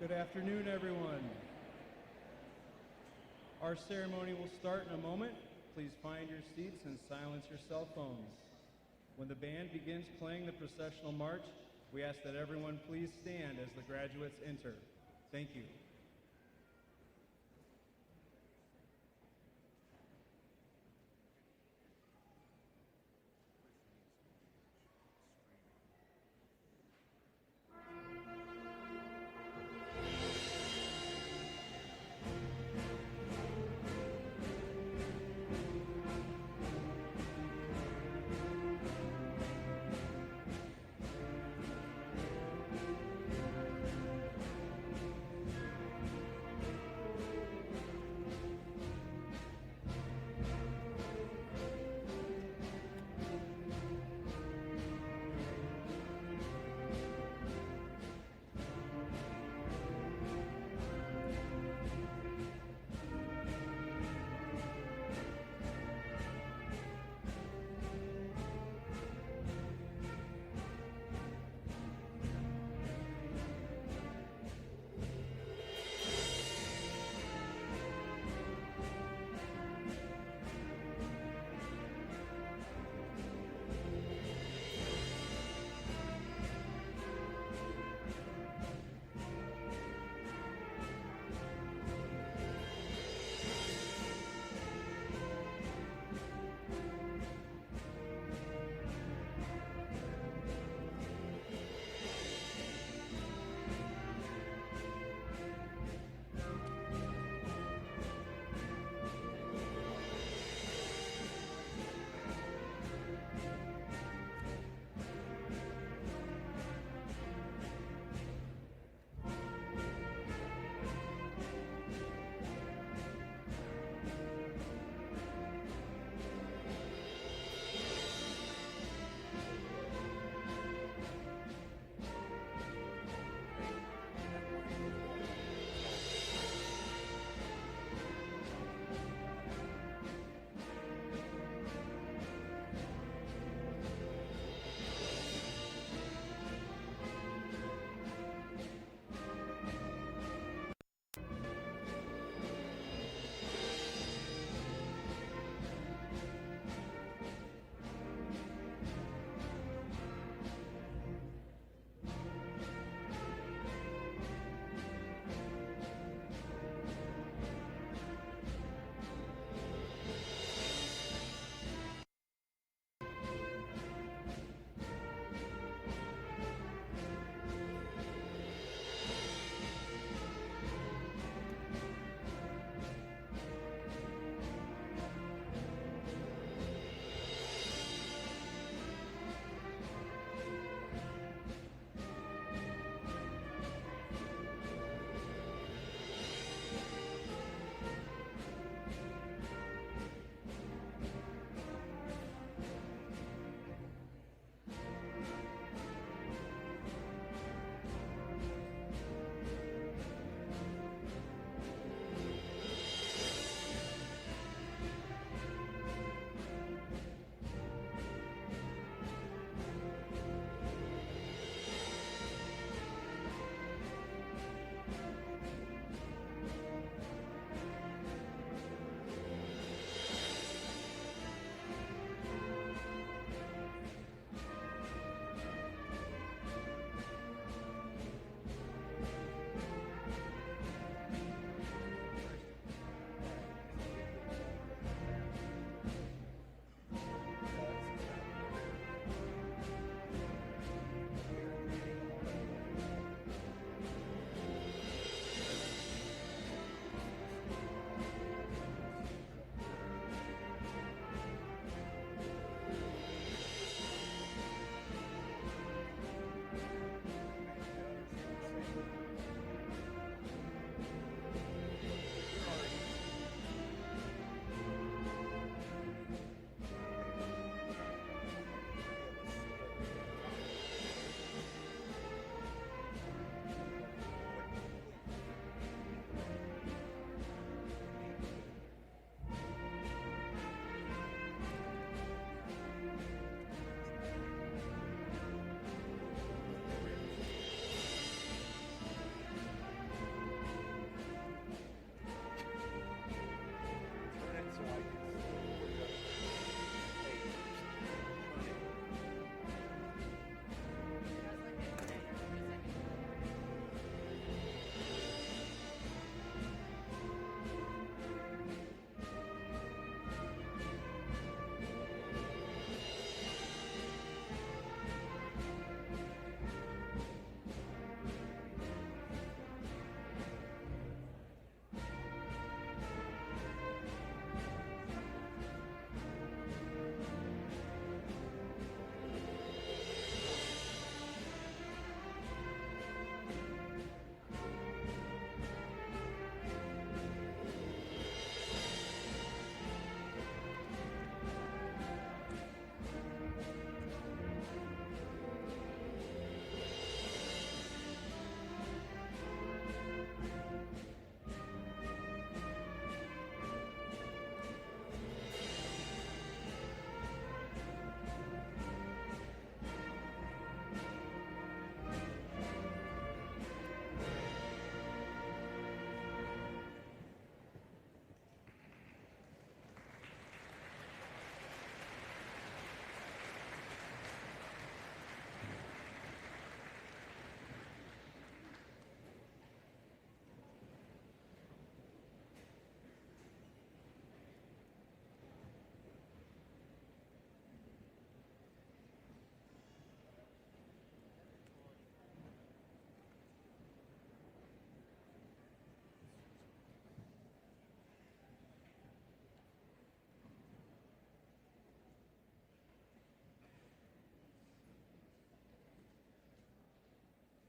Good afternoon, everyone. Our ceremony will start in a moment. Please find your seats and silence your cell phones. When the band begins playing the processional march, we ask that everyone please stand as the graduates enter. Thank you.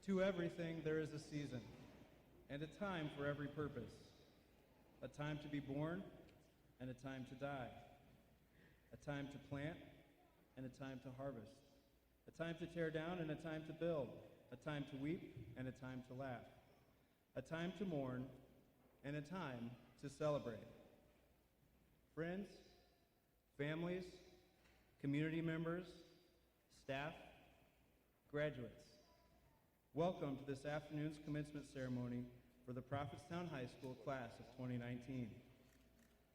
To everything there is a season, and a time for every purpose, a time to be born and a time to die, a time to plant and a time to harvest, a time to tear down and a time to build, a time to weep and a time to laugh, a time to mourn and a time to celebrate. Friends, families, community members, staff, graduates, welcome to this afternoon's commencement ceremony for the Prophetstown High School class of 2019.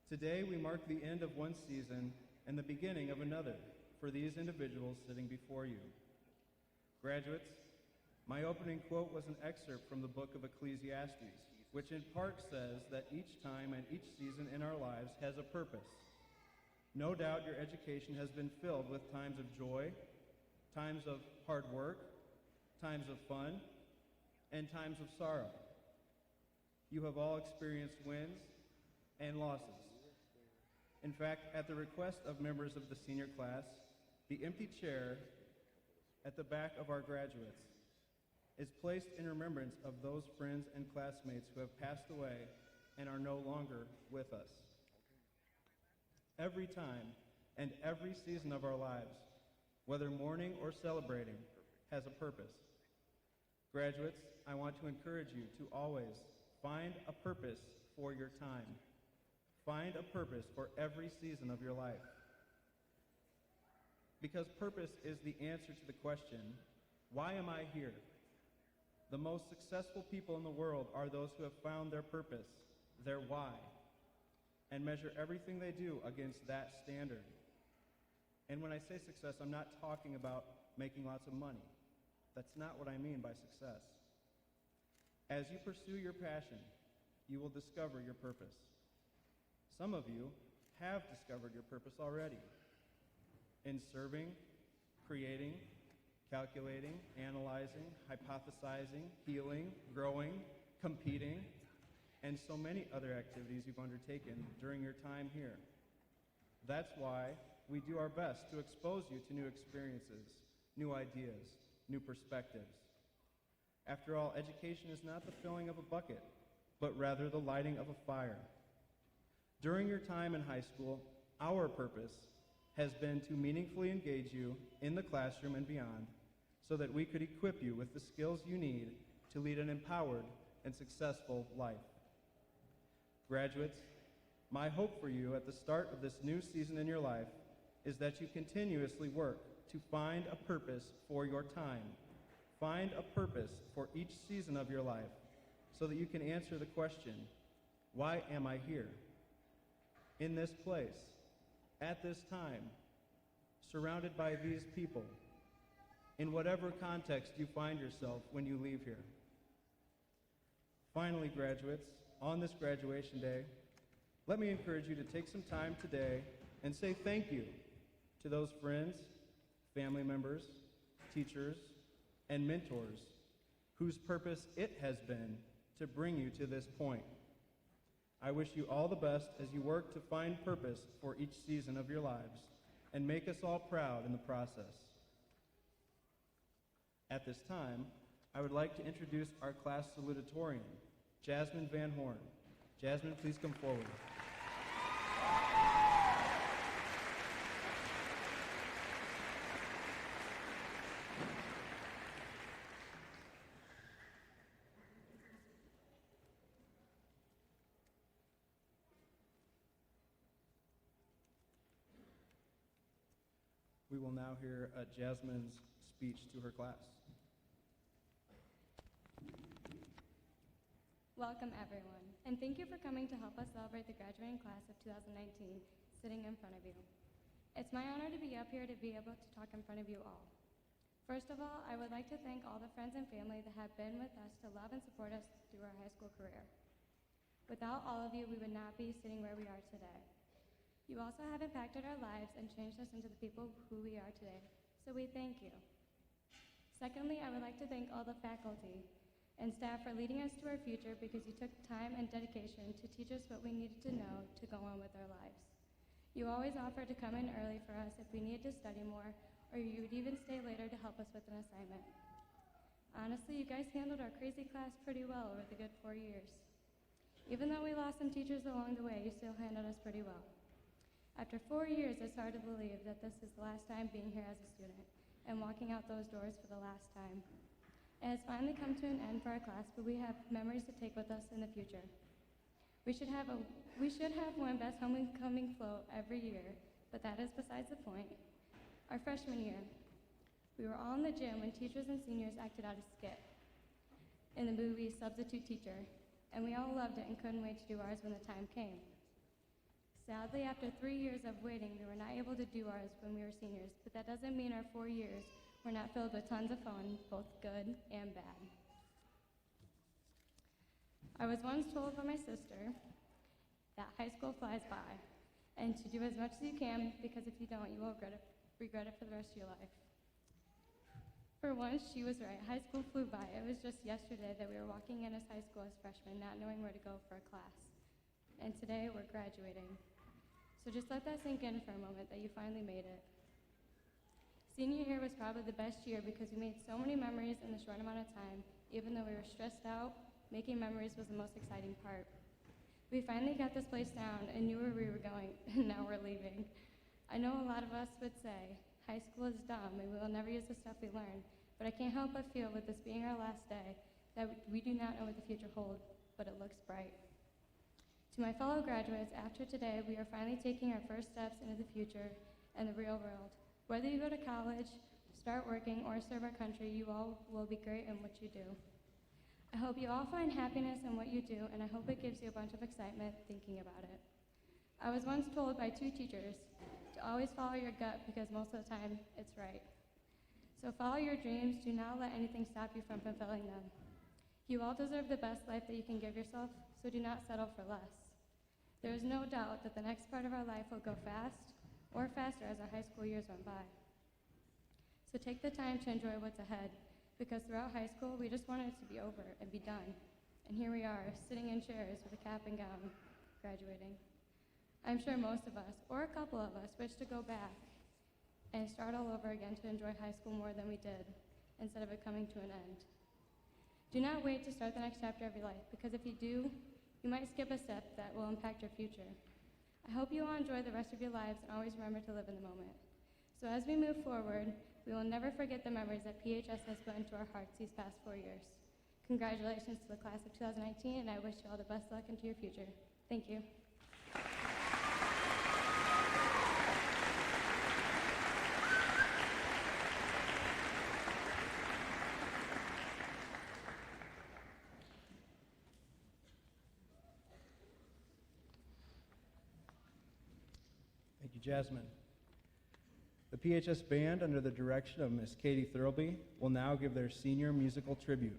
Today we mark the end of one season and the beginning of another for these individuals sitting before you. Graduates, my opening quote was an excerpt from the book of Ecclesiastes, which in part says that each time and each season in our lives has a purpose. No doubt your education has been filled with times of joy, times of hard work, times of fun, and times of sorrow. You have all experienced wins and losses. In fact, at the request of members of the senior class, the empty chair at the back of our graduates is placed in remembrance of those friends and classmates who have passed away and are no longer with us. Every time and every season of our lives, whether mourning or celebrating, has a purpose. Graduates, I want to encourage you to always find a purpose for your time. Find a purpose for every season of your life. Because purpose is the answer to the question, why am I here? The most successful people in the world are those who have found their purpose, their why, and measure everything they do against that standard. And when I say success, I'm not talking about making lots of money. That's not what I mean by success. As you pursue your passion, you will discover your purpose. Some of you have discovered your purpose already in serving, creating, calculating, analyzing, hypothesizing, healing, growing, competing, and so many other activities you've undertaken during your time here. That's why we do our best to expose you to new experiences, new ideas, new perspectives. After all, education is not the filling of a bucket, but rather the lighting of a fire. During your time in high school, our purpose has been to meaningfully engage you in the classroom and beyond so that we could equip you with the skills you need to lead an empowered and successful life. Graduates, my hope for you at the start of this new season in your life is that you continuously work to find a purpose for your time. Find a purpose for each season of your life so that you can answer the question, why am I here? In this place, at this time, surrounded by these people, in whatever context you find yourself when you leave here. Finally, graduates, on this graduation day, let me encourage you to take some time today and say thank you to those friends, family members, teachers, and mentors whose purpose it has been to bring you to this point. I wish you all the best as you work to find purpose for each season of your lives and make us all proud in the process. At this time, I would like to introduce our class salutatorian, Jasmine Van Horn. Jasmine, please come forward. We will now hear Jasmine's speech to her class. Welcome, everyone, and thank you for coming to help us celebrate the graduating class of 2019 sitting in front of you. It's my honor to be up here to be able to talk in front of you all. First of all, I would like to thank all the friends and family that have been with us to love and support us through our high school career. Without all of you, we would not be sitting where we are today. You also have impacted our lives and changed us into the people who we are today, so we thank you. Secondly, I would like to thank all the faculty and staff for leading us to our future because you took time and dedication to teach us what we needed to know to go on with our lives. You always offered to come in early for us if we needed to study more, or you would even stay later to help us with an assignment. Honestly, you guys handled our crazy class pretty well over the good 4 years. Even though we lost some teachers along the way, you still handled us pretty well. After 4 years, it's hard to believe that this is the last time being here as a student and walking out those doors for the last time. It has finally come to an end for our class, but we have memories to take with us in the future. We should have one best homecoming float every year, but that is besides the point. Our freshman year, we were all in the gym when teachers and seniors acted out a skit in the movie Substitute Teacher, and we all loved it and couldn't wait to do ours when the time came. Sadly, after 3 years of waiting, we were not able to do ours when we were seniors, but that doesn't mean our 4 years were not filled with tons of fun, both good and bad. I was once told by my sister that high school flies by, and to do as much as you can, because if you don't, you will regret it for the rest of your life. For once, she was right. High school flew by. It was just yesterday that we were walking in as high school as freshmen, not knowing where to go for a class. And today, we're graduating. So just let that sink in for a moment that you finally made it. Senior year was probably the best year because we made so many memories in a short amount of time. Even though we were stressed out, making memories was the most exciting part. We finally got this place down and knew where we were going, and now we're leaving. I know a lot of us would say, high school is dumb and we will never use the stuff we learned, but I can't help but feel with this being our last day that we do not know what the future holds, but it looks bright. To my fellow graduates, after today, we are finally taking our first steps into the future and the real world. Whether you go to college, start working, or serve our country, you all will be great in what you do. I hope you all find happiness in what you do, and I hope it gives you a bunch of excitement thinking about it. I was once told by 2 teachers to always follow your gut because most of the time it's right. So follow your dreams, do not let anything stop you from fulfilling them. You all deserve the best life that you can give yourself, so do not settle for less. There is no doubt that the next part of our life will go fast or faster as our high school years went by. So take the time to enjoy what's ahead, because throughout high school, we just wanted it to be over and be done. And here we are, sitting in chairs with a cap and gown, graduating. I'm sure most of us, or a couple of us, wish to go back and start all over again to enjoy high school more than we did, instead of it coming to an end. Do not wait to start the next chapter of your life, because if you do, you might skip a step that will impact your future. I hope you all enjoy the rest of your lives and always remember to live in the moment. So as we move forward, we will never forget the memories that PHS has put into our hearts these past 4 years. Congratulations to the class of 2019, and I wish you all the best luck into your future. Thank you. Thank you, Jasmine. The PHS Band, under the direction of Miss Katie Thurlby, will now give their senior musical tribute.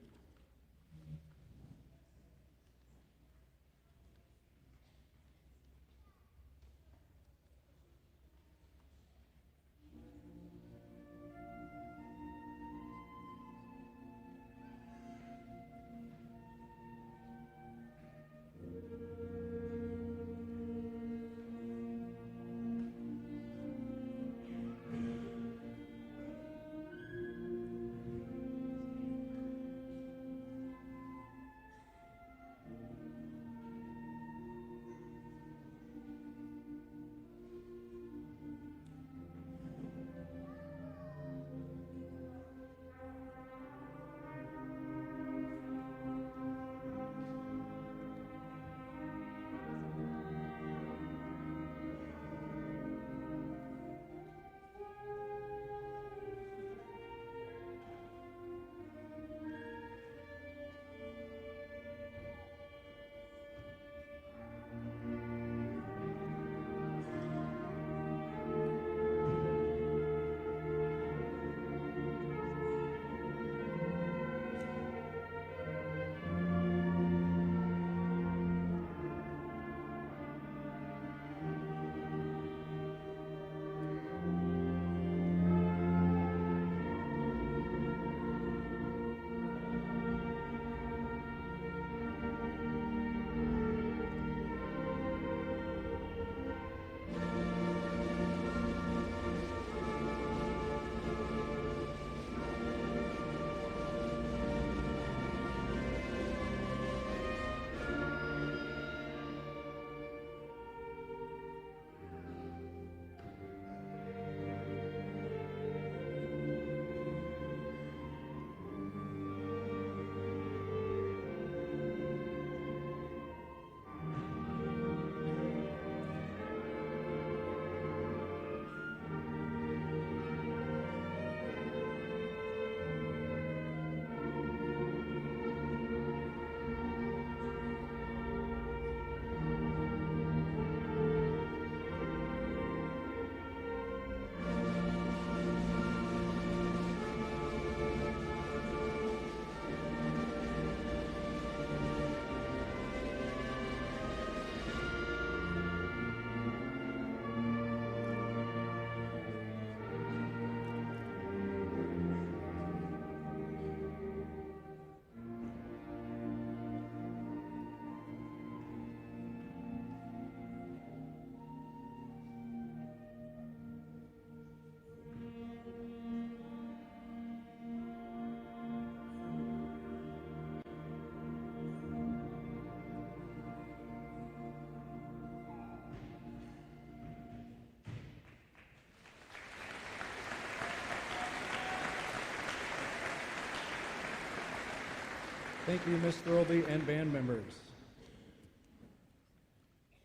Thank you, Ms. Thirlby and band members.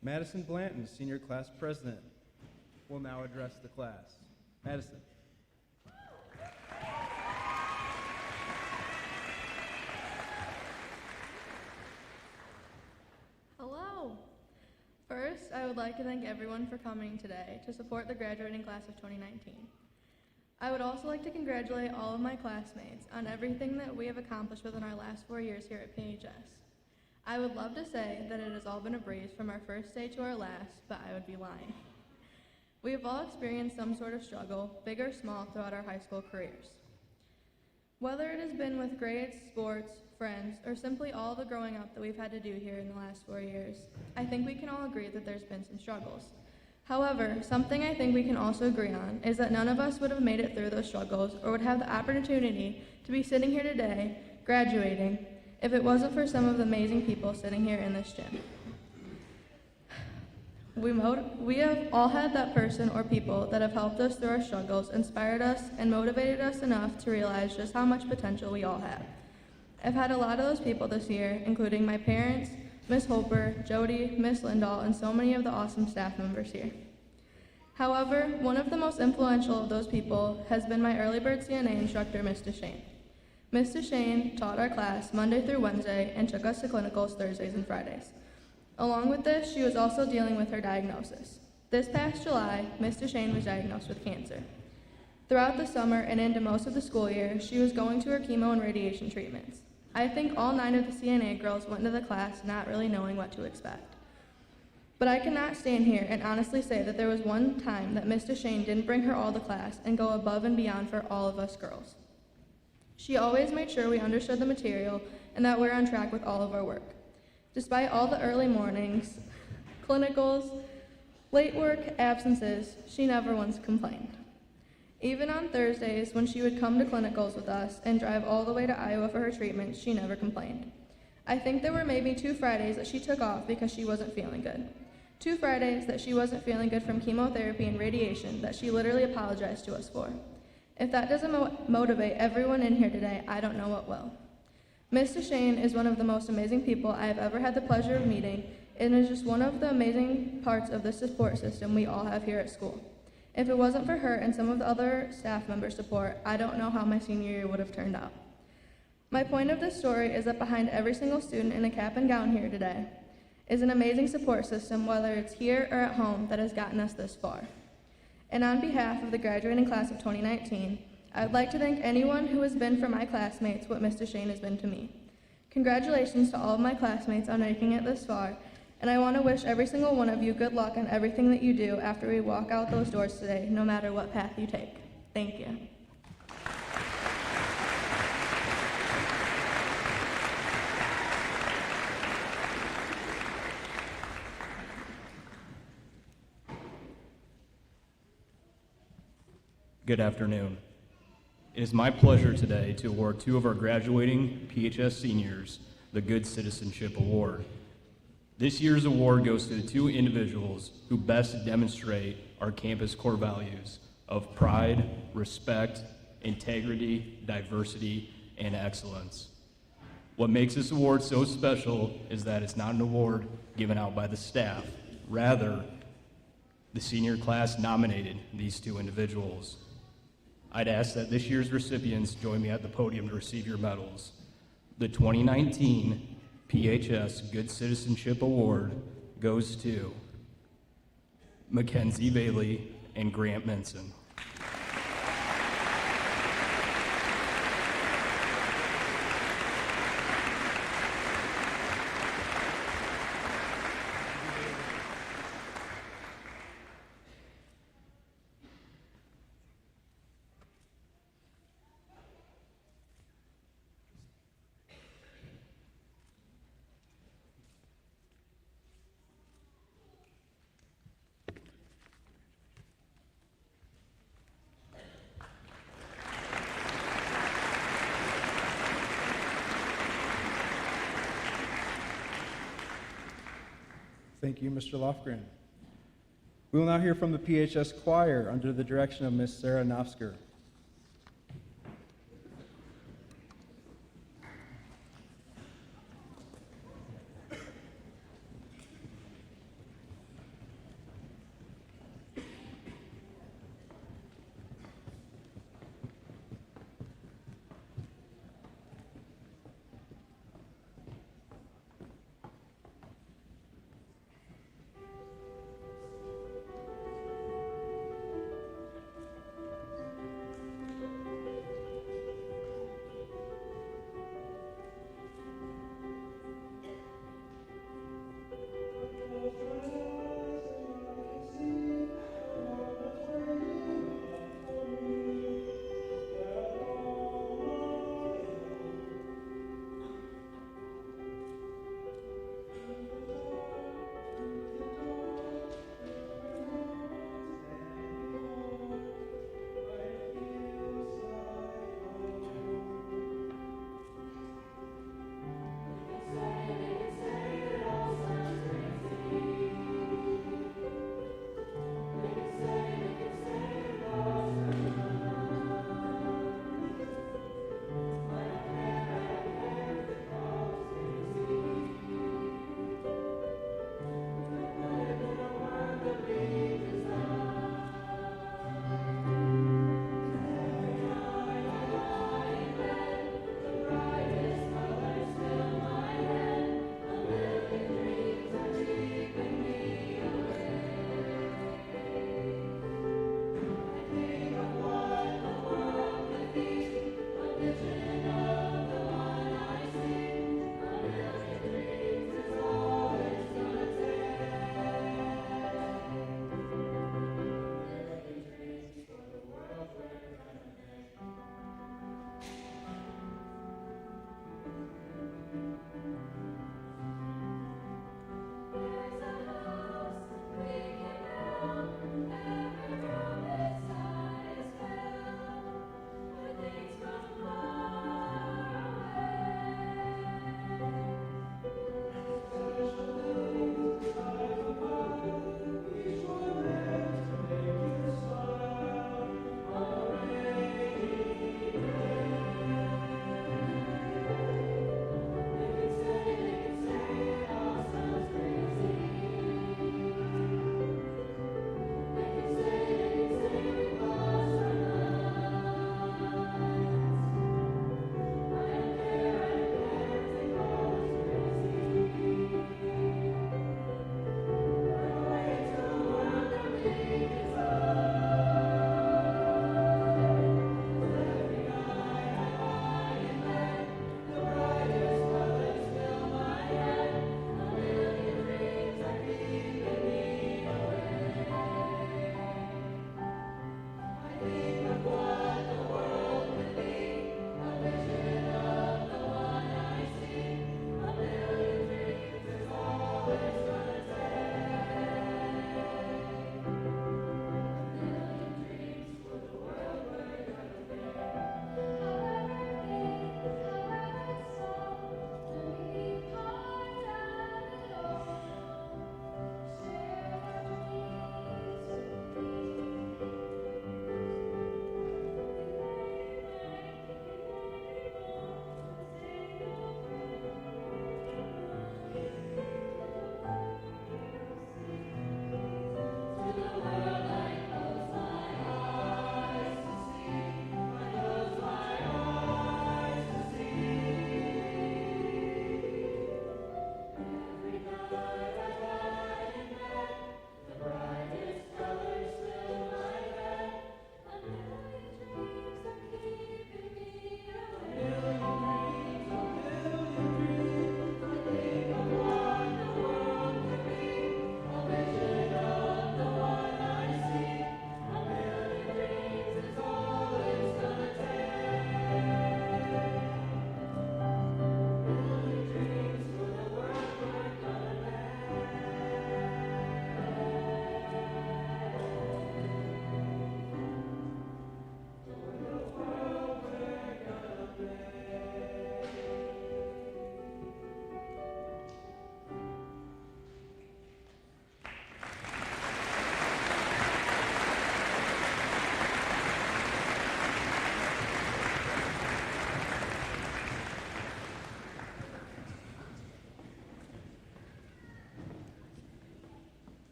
Madison Blanton, Senior Class President, will now address the class. Madison. Hello. First, I would like to thank everyone for coming today to support the graduating class of 2019. I would also like to congratulate all of my classmates on everything that we have accomplished within our last 4 years here at PHS. I would love to say that it has all been a breeze from our first day to our last, but I would be lying. We have all experienced some sort of struggle, big or small, throughout our high school careers. Whether it has been with grades, sports, friends, or simply all the growing up that we've had to do here in the last 4 years, I think we can all agree that there's been some struggles. However, something I think we can also agree on is that none of us would have made it through those struggles or would have the opportunity to be sitting here today, graduating, if it wasn't for some of the amazing people sitting here in this gym. We have all had that person or people that have helped us through our struggles, inspired us, and motivated us enough to realize just how much potential we all have. I've had a lot of those people this year, including my parents, Miss Holper, Jody, Miss Lindahl, and so many of the awesome staff members here. However, one of the most influential of those people has been my early bird CNA instructor, Miss DeShane. Miss DeShane taught our class Monday through Wednesday and took us to clinicals Thursdays and Fridays. Along with this, she was also dealing with her diagnosis. This past July, Miss DeShane was diagnosed with cancer. Throughout the summer and into most of the school year, she was going to her chemo and radiation treatments. I think all 9 of the CNA girls went into the class not really knowing what to expect. But I cannot stand here and honestly say that there was one time that Miss DeShane didn't bring her all to class and go above and beyond for all of us girls. She always made sure we understood the material and that we're on track with all of our work. Despite all the early mornings, clinicals, late work, absences, she never once complained. Even on Thursdays, when she would come to clinicals with us and drive all the way to Iowa for her treatment, she never complained. I think there were maybe 2 Fridays that she took off because she wasn't feeling good. 2 Fridays that she wasn't feeling good from chemotherapy and radiation that she literally apologized to us for. If that doesn't motivate everyone in here today, I don't know what will. Miss DeShane is one of the most amazing people I have ever had the pleasure of meeting, and is just one of the amazing parts of the support system we all have here at school. If it wasn't for her and some of the other staff members' support, I don't know how my senior year would have turned out. My point of this story is that behind every single student in a cap and gown here today is an amazing support system, whether it's here or at home, that has gotten us this far. And on behalf of the graduating class of 2019, I would like to thank anyone who has been for my classmates what Miss DeShane has been to me. Congratulations to all of my classmates on making it this far, and I want to wish every single one of you good luck on everything that you do after we walk out those doors today, no matter what path you take. Thank you. Good afternoon. It is my pleasure today to award 2 of our graduating PHS seniors the Good Citizenship Award. This year's award goes to the 2 individuals who best demonstrate our campus core values of pride, respect, integrity, diversity, and excellence. What makes this award so special is that it's not an award given out by the staff. Rather, the senior class nominated these 2 individuals. I'd ask that this year's recipients join me at the podium to receive your medals. The 2019 PHS Good Citizenship Award goes to Mackenzie Bailey and Grant Minson. Thank you, Mr. Lofgren. We will now hear from the PHS Choir under the direction of Miss Sarah Nofsker.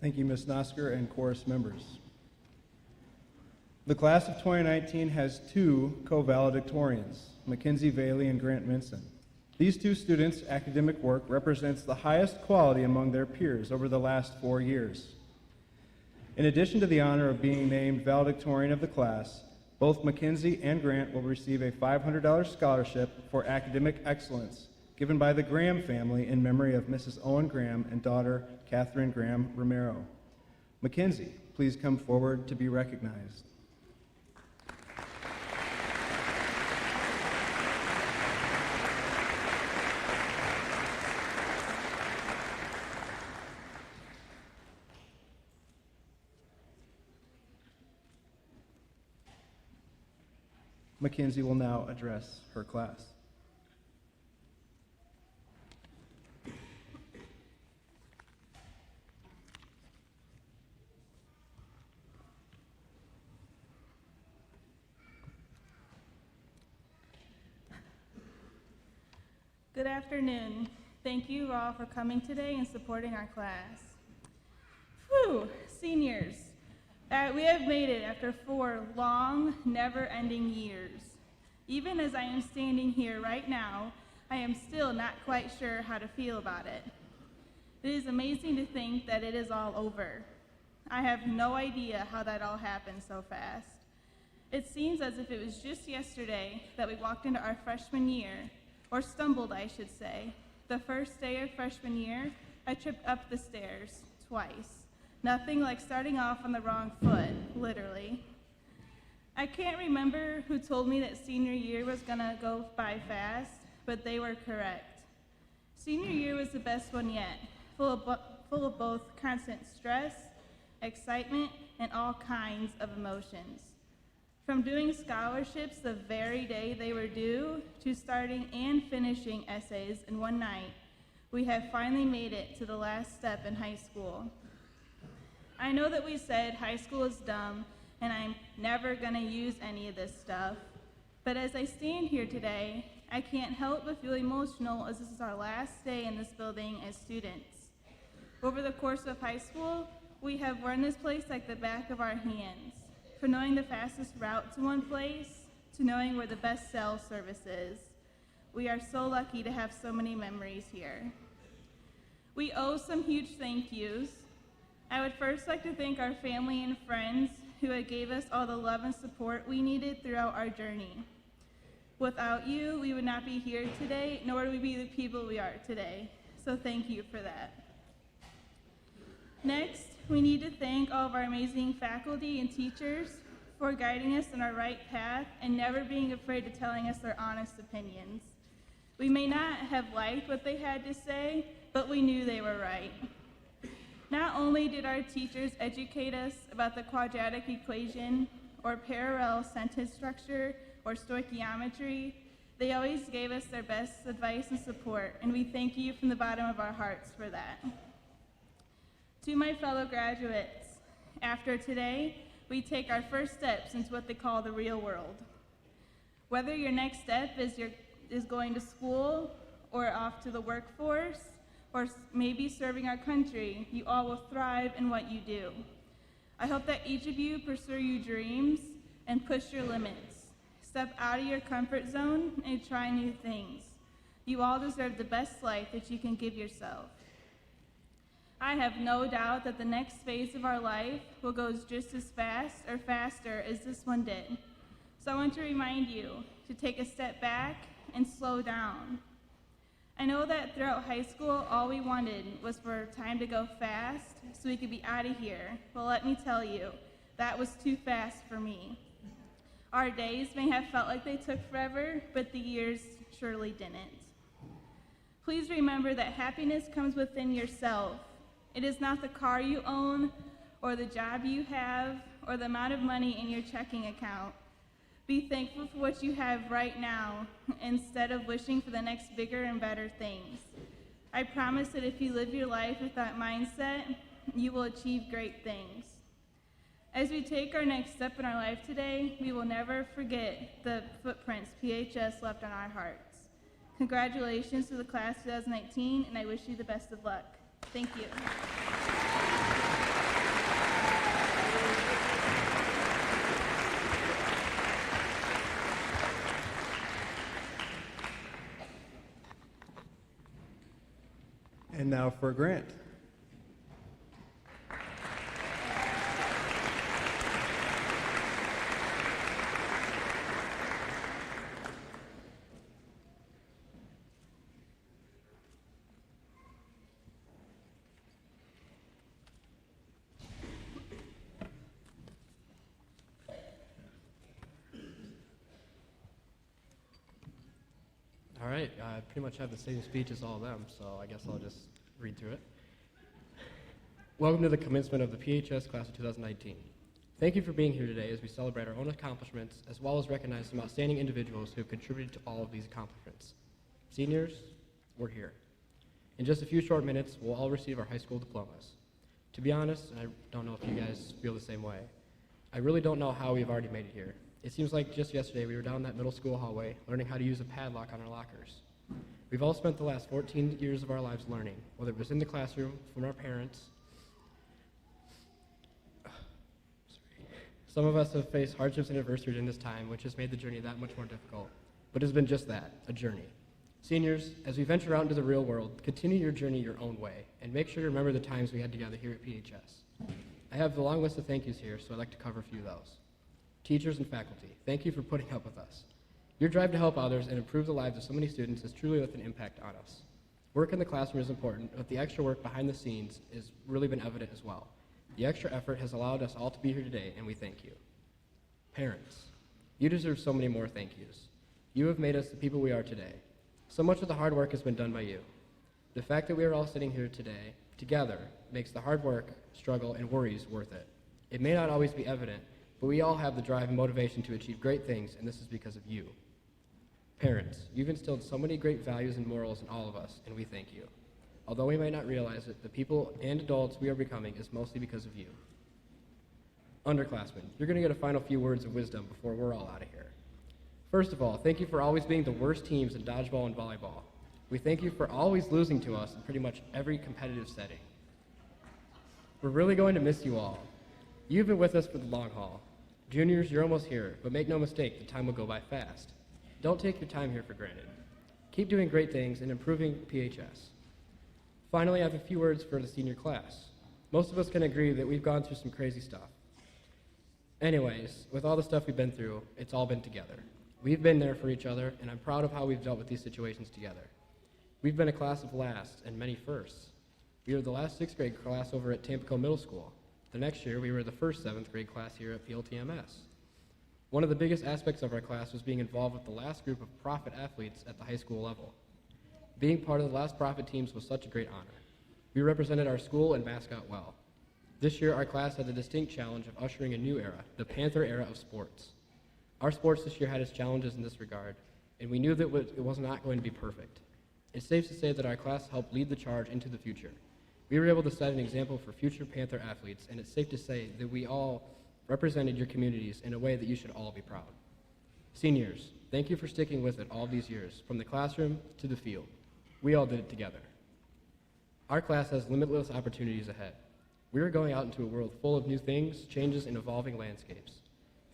Thank you, Ms. Nosker and chorus members. The class of 2019 has two co-valedictorians, Mackenzie Bailey and Grant Minson. These two students' academic work represents the highest quality among their peers over the last 4 years. In addition to the honor of being named valedictorian of the class, both Mackenzie and Grant will receive a $500 scholarship for academic excellence given by the Graham family in memory of Mrs. Owen Graham and daughter Catherine Graham Romero. Mackenzie, please come forward to be recognized. Mackenzie will now address her class. Good afternoon. Thank you all for coming today and supporting our class. Whew, seniors. We have made it after 4 long, never-ending years. Even as I am standing here right now, I am still not quite sure how to feel about it. It is amazing to think that it is all over. I have no idea how that all happened so fast. It seems as if it was just yesterday that we walked into our freshman year, or stumbled, I should say. The first day of freshman year, I tripped up the stairs twice. Nothing like starting off on the wrong foot, literally. I can't remember who told me that senior year was gonna go by fast, but they were correct. Senior year was the best one yet, full of both constant stress, excitement, and all kinds of emotions. From doing scholarships the very day they were due, to starting and finishing essays in one night, we have finally made it to the last step in high school. I know that we said high school is dumb, and I'm never gonna use any of this stuff, but as I stand here today, I can't help but feel emotional as this is our last day in this building as students. Over the course of high school, we have learned this place like the back of our hands, from knowing the fastest route to one place, to knowing where the best cell service is. We are so lucky to have so many memories here. We owe some huge thank yous. I would first like to thank our family and friends who gave us all the love and support we needed throughout our journey. Without you, we would not be here today, nor would we be the people we are today. So thank you for that. Next, we need to thank all of our amazing faculty and teachers for guiding us in our right path and never being afraid of telling us their honest opinions. We may not have liked what they had to say, but we knew they were right. Not only did our teachers educate us about the quadratic equation or parallel sentence structure or stoichiometry, they always gave us their best advice and support, and we thank you from the bottom of our hearts for that. To my fellow graduates, after today, we take our first steps into what they call the real world. Whether your next step is going to school or off to the workforce, or maybe serving our country, you all will thrive in what you do. I hope that each of you pursue your dreams and push your limits. Step out of your comfort zone and try new things. You all deserve the best life that you can give yourself. I have no doubt that the next phase of our life will go just as fast or faster as this one did. So I want to remind you to take a step back and slow down. I know that throughout high school, all we wanted was for time to go fast so we could be out of here. Well, let me tell you, that was too fast for me. Our days may have felt like they took forever, but the years surely didn't. Please remember that happiness comes within yourself. It is not the car you own, or the job you have, or the amount of money in your checking account. Be thankful for what you have right now, instead of wishing for the next bigger and better things. I promise that if you live your life with that mindset, you will achieve great things. As we take our next step in our life today, we will never forget the footprints PHS left on our hearts. Congratulations to the class 2019, and I wish you the best of luck. Thank you. And now for Grant. All right, I pretty much have the same speech as all of them, so I guess I'll just read through it. Welcome to the commencement of the PHS class of 2019. Thank you for being here today as we celebrate our own accomplishments as well as recognize some outstanding individuals who have contributed to all of these accomplishments. Seniors, we're here. In just a few short minutes, we'll all receive our high school diplomas. To be honest, and I don't know if you guys feel the same way, I really don't know how we've already made it here. It seems like just yesterday we were down that middle school hallway learning how to use a padlock on our lockers. We've all spent the last 14 years of our lives learning, whether it was in the classroom, from our parents. Some of us have faced hardships and adversity during this time, which has made the journey that much more difficult. But it's been just that, a journey. Seniors, as we venture out into the real world, continue your journey your own way, and make sure to remember the times we had together here at PHS. I have a long list of thank yous here, so I'd like to cover a few of those. Teachers and faculty, thank you for putting up with us. Your drive to help others and improve the lives of so many students has truly left an impact on us. Work in the classroom is important, but the extra work behind the scenes has really been evident as well. The extra effort has allowed us all to be here today, and we thank you. Parents, you deserve so many more thank yous. You have made us the people we are today. So much of the hard work has been done by you. The fact that we are all sitting here today, together, makes the hard work, struggle, and worries worth it. It may not always be evident, but we all have the drive and motivation to achieve great things, and this is because of you. Parents, you've instilled so many great values and morals in all of us, and we thank you. Although we might not realize it, the people and adults we are becoming is mostly because of you. Underclassmen, you're going to get a final few words of wisdom before we're all out of here. First of all, thank you for always being the worst teams in dodgeball and volleyball. We thank you for always losing to us in pretty much every competitive setting. We're really going to miss you all. You've been with us for the long haul. Juniors, you're almost here, but make no mistake, the time will go by fast. Don't take your time here for granted. Keep doing great things and improving PHS. Finally, I have a few words for the senior class. Most of us can agree that we've gone through some crazy stuff. Anyways, with all the stuff we've been through, it's all been together. We've been there for each other, and I'm proud of how we've dealt with these situations together. We've been a class of lasts and many firsts. We were the last 6th grade class over at Tampico Middle School. The next year, we were the first 7th grade class here at PLTMS. One of the biggest aspects of our class was being involved with the last group of Prophet athletes at the high school level. Being part of the last Prophet teams was such a great honor. We represented our school and mascot well. This year, our class had the distinct challenge of ushering a new era, the Panther era of sports. Our sports this year had its challenges in this regard, and we knew that it was not going to be perfect. It's safe to say that our class helped lead the charge into the future. We were able to set an example for future Panther athletes, and it's safe to say that we all represented your communities in a way that you should all be proud. Seniors, thank you for sticking with it all these years, from the classroom to the field. We all did it together. Our class has limitless opportunities ahead. We are going out into a world full of new things, changes, and evolving landscapes.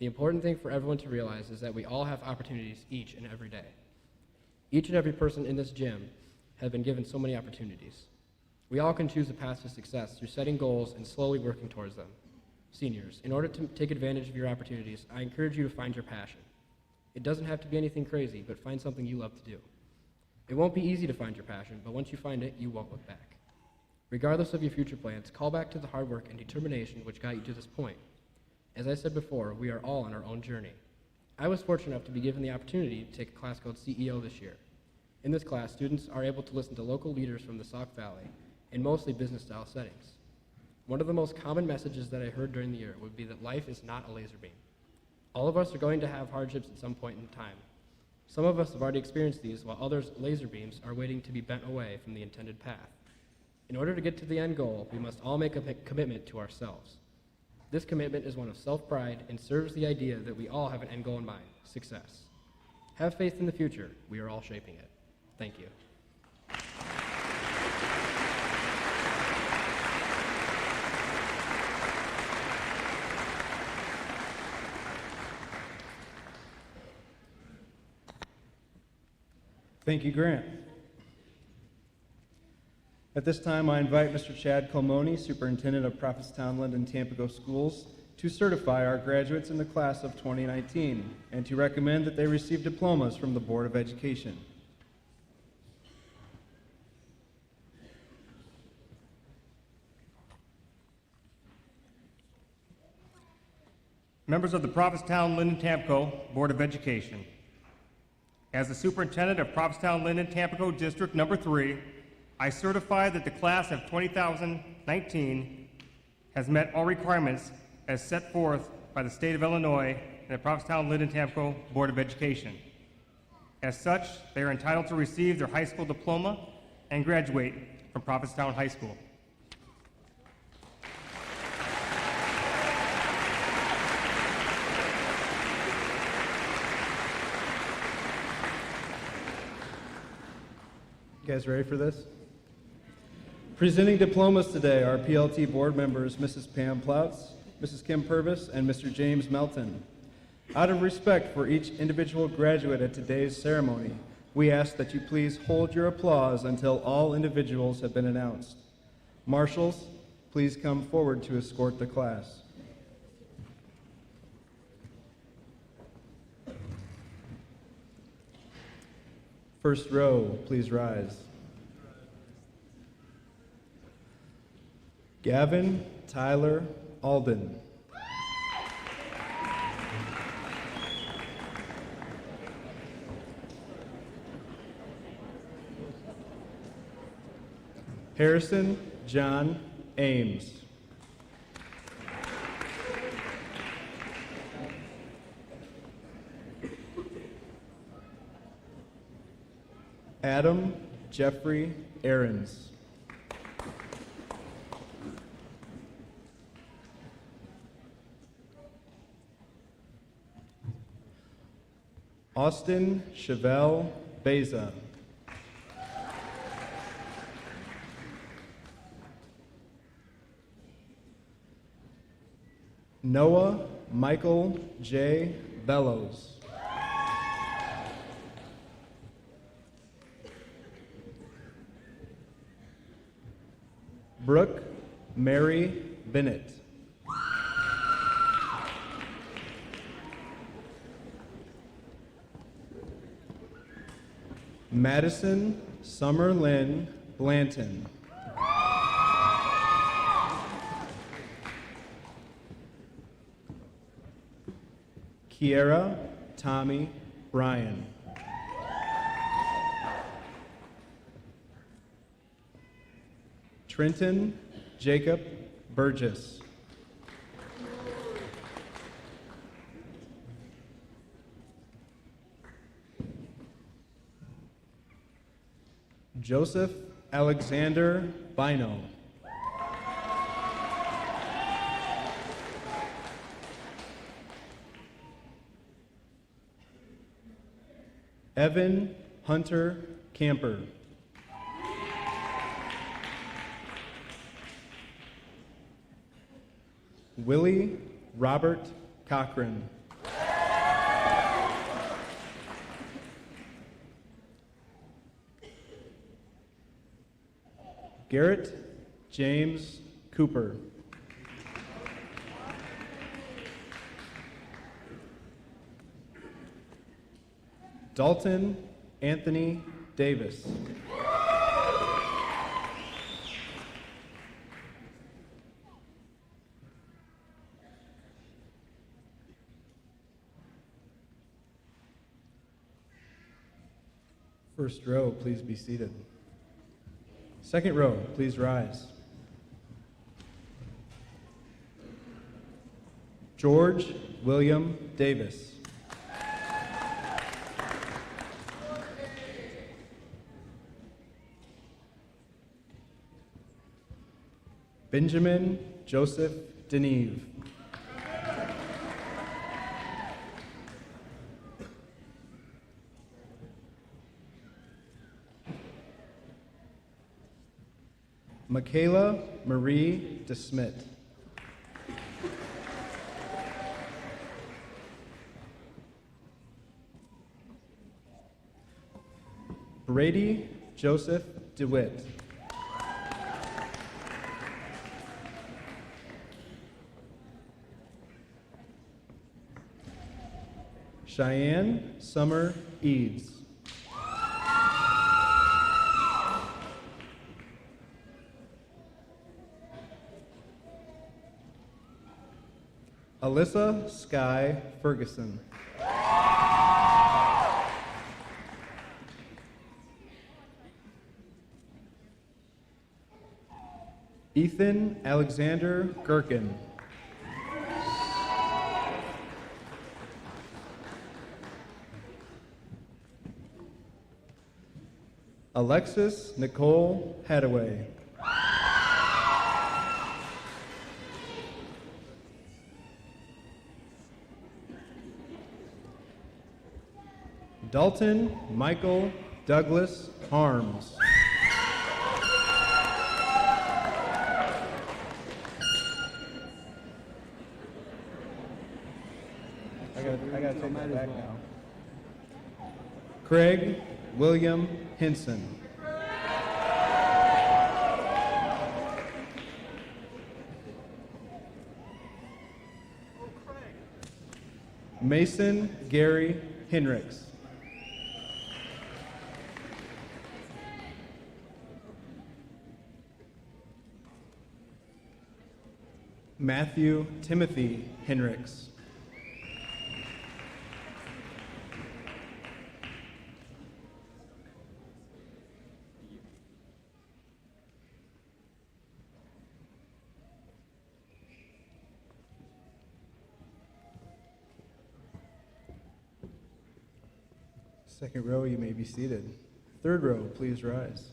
The important thing for everyone to realize is that we all have opportunities each and every day. Each and every person in this gym have been given so many opportunities. We all can choose a path to success through setting goals and slowly working towards them. Seniors, in order to take advantage of your opportunities, I encourage you to find your passion. It doesn't have to be anything crazy, but find something you love to do. It won't be easy to find your passion, but once you find it, you won't look back. Regardless of your future plans, call back to the hard work and determination which got you to this point. As I said before, we are all on our own journey. I was fortunate enough to be given the opportunity to take a class called CEO this year. In this class, students are able to listen to local leaders from the Sauk Valley in mostly business-style settings. One of the most common messages that I heard during the year would be that life is not a laser beam. All of us are going to have hardships at some point in time. Some of us have already experienced these, while others' laser beams are waiting to be bent away from the intended path. In order to get to the end goal, we must all make a commitment to ourselves. This commitment is one of self-pride and serves the idea that we all have an end goal in mind, success. Have faith in the future. We are all shaping it. Thank you. Thank you, Grant. At this time, I invite Mr. Chad Colmoni, Superintendent of Prophetstown Linden Tampico Schools, to certify our graduates in the class of 2019 and to recommend that they receive diplomas from the Board of Education. Members of the Prophetstown Linden Tampico Board of Education. As the Superintendent of Prophetstown Linden Tampico District Number 3, I certify that the class of 2019 has met all requirements as set forth by the State of Illinois and the Prophetstown Linden Tampico Board of Education. As such, they are entitled to receive their high school diploma and graduate from Prophetstown High School. You guys ready for this? Presenting diplomas today are PLT board members Mrs. Pam Ploutz, Mrs. Kim Purvis, and Mr. James Melton. Out of respect for each individual graduate at today's ceremony, we ask that you please hold your applause until all individuals have been announced. Marshals, please come forward to escort the class. First row, please rise. Gavin Tyler Alden. Harrison John Ames. Adam Jeffrey Aarons. Austin Chevelle Beza. Noah Michael J. Bellows. Brooke Mary Bennett. Madison Summer Lynn Blanton. Kiera Tommy Bryan. Trenton Jacob Burgess. Joseph Alexander Bino. Evan Hunter Camper. Willie Robert Cochran. Garrett James Cooper. Dalton Anthony Davis. First row, please be seated. Second row, please rise. George William Davis. Benjamin Joseph Deneve. Michaela Marie DeSmit. Brady Joseph DeWitt. Cheyenne Summer Eads. Alyssa Sky Ferguson. Ethan Alexander Gherkin. Alexis Nicole Hadaway. Dalton Michael Douglas Harms. I gotta take that back now. Craig William Hinson. Mason Gary Henricks. Matthew Timothy Henricks. Second row, you may be seated. Third row, please rise.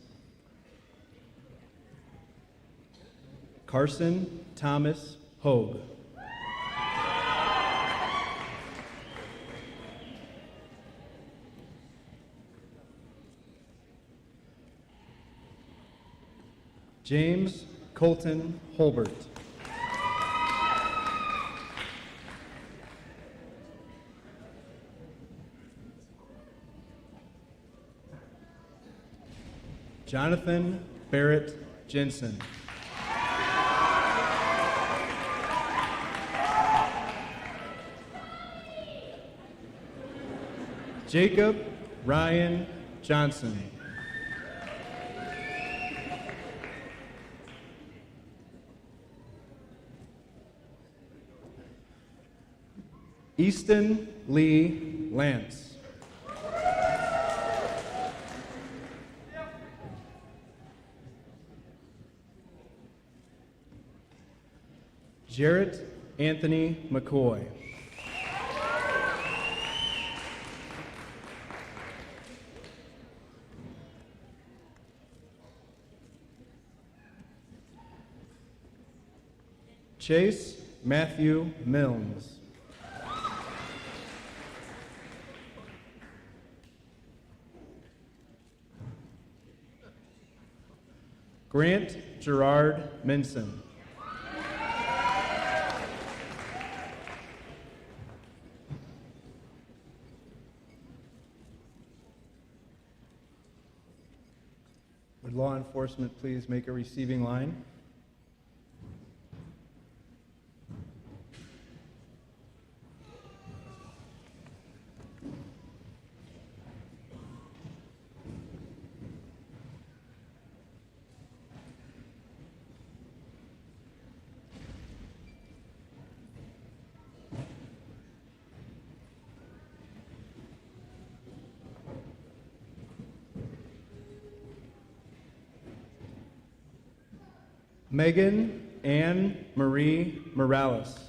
Carson Thomas Hogue. James Colton Holbert. Jonathan Barrett Jensen. Jacob Ryan Johnson. Easton Lee Lance. Jarrett Anthony McCoy. Chase Matthew Milnes. Grant Gerard Minson. Would law enforcement please make a receiving line? Megan Ann Marie Morales.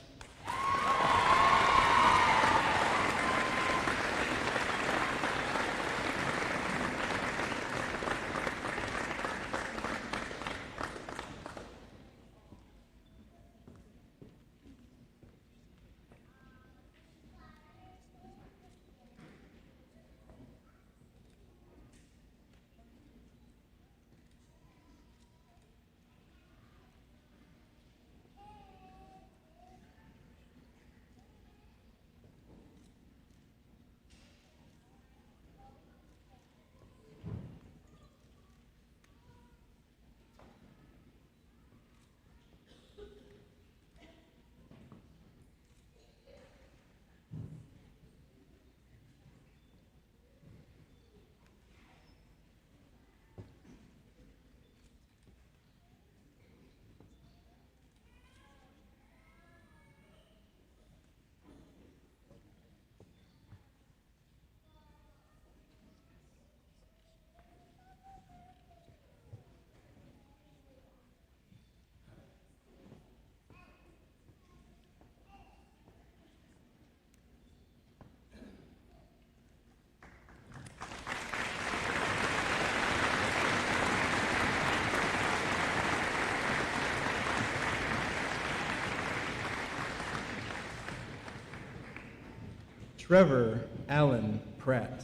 Trevor Allen Pratt.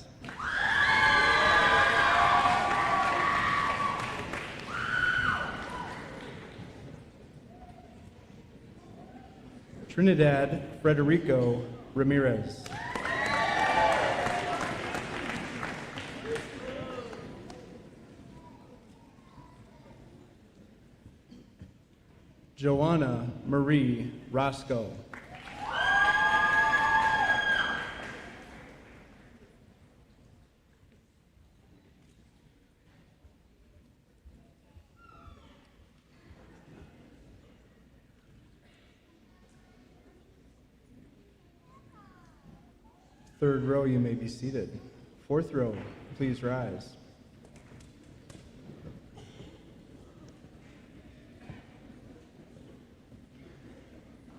Trinidad Frederico Ramirez. Joanna Marie Roscoe. Third row, you may be seated. Fourth row, please rise.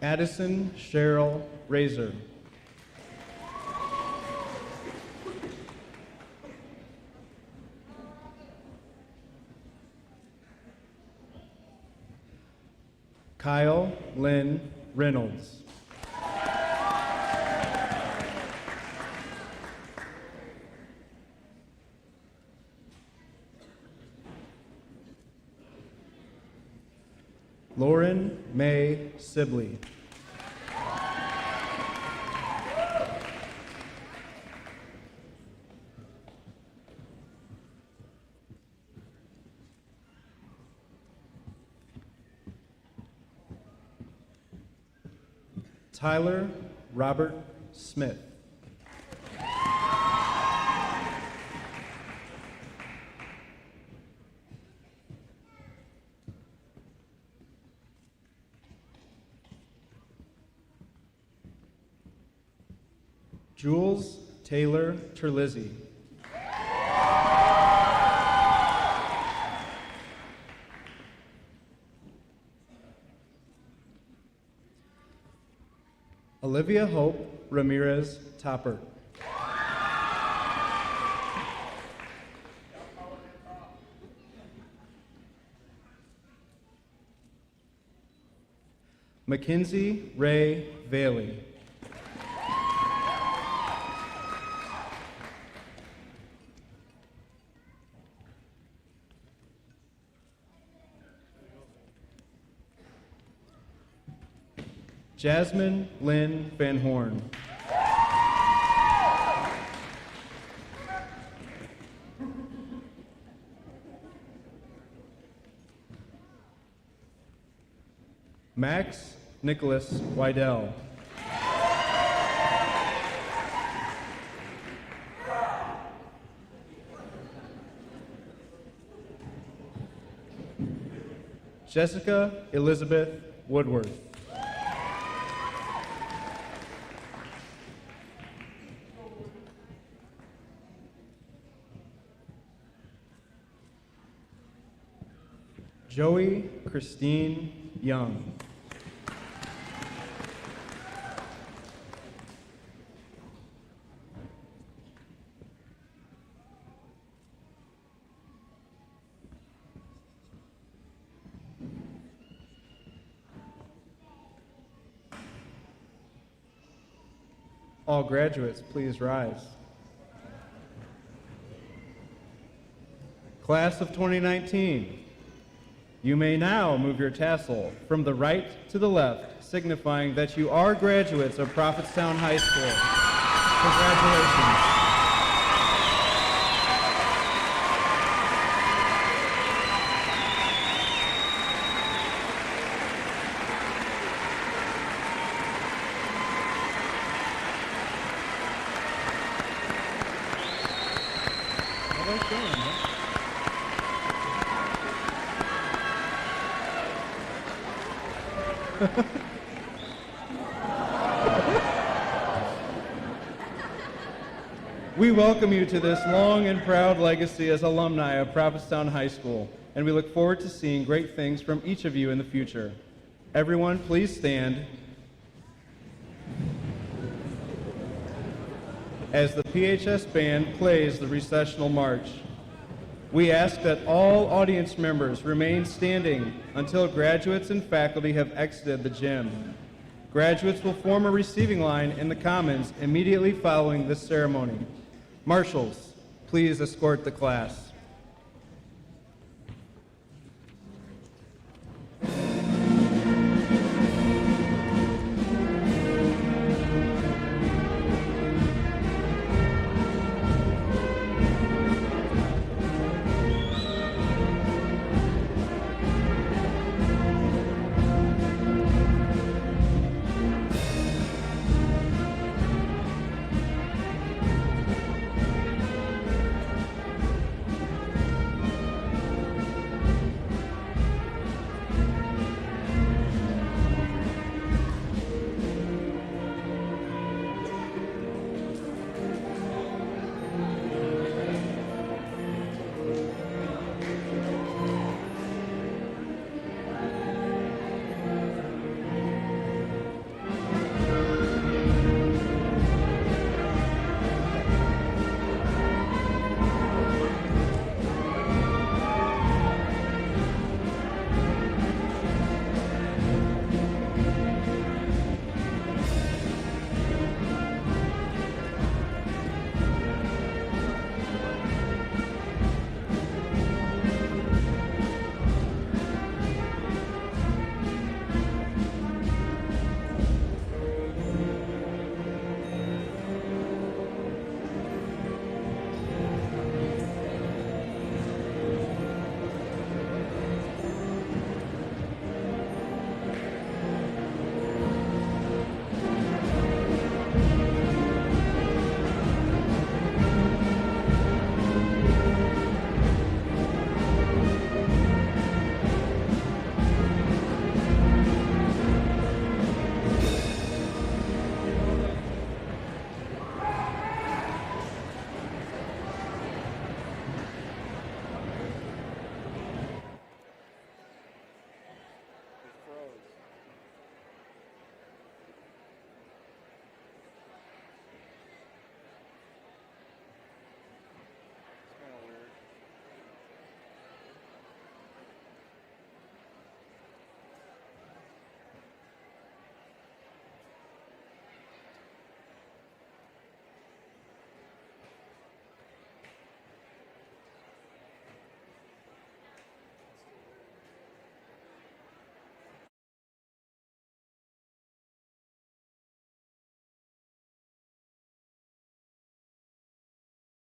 Addison Cheryl Razor. Kyle Lynn Reynolds. Lauren May Sibley. Tyler Robert Smith. Jules Taylor Terlizzi. Olivia Hope Ramirez Topper. Mackenzie Ray Bailey. Jasmine Lynn Van Horn. Max Nicholas Wydell. Jessica Elizabeth Woodworth. Joey Christine Young. All graduates, please rise. Class of 2019. You may now move your tassel from the right to the left, signifying that you are graduates of Prophetstown High School. Congratulations. How about going, huh? We welcome you to this long and proud legacy as alumni of Prophetstown High School, and we look forward to seeing great things from each of you in the future. Everyone, please stand as the PHS band plays the recessional march. We ask that all audience members remain standing until graduates and faculty have exited the gym. Graduates will form a receiving line in the Commons immediately following this ceremony. Marshals, please escort the class.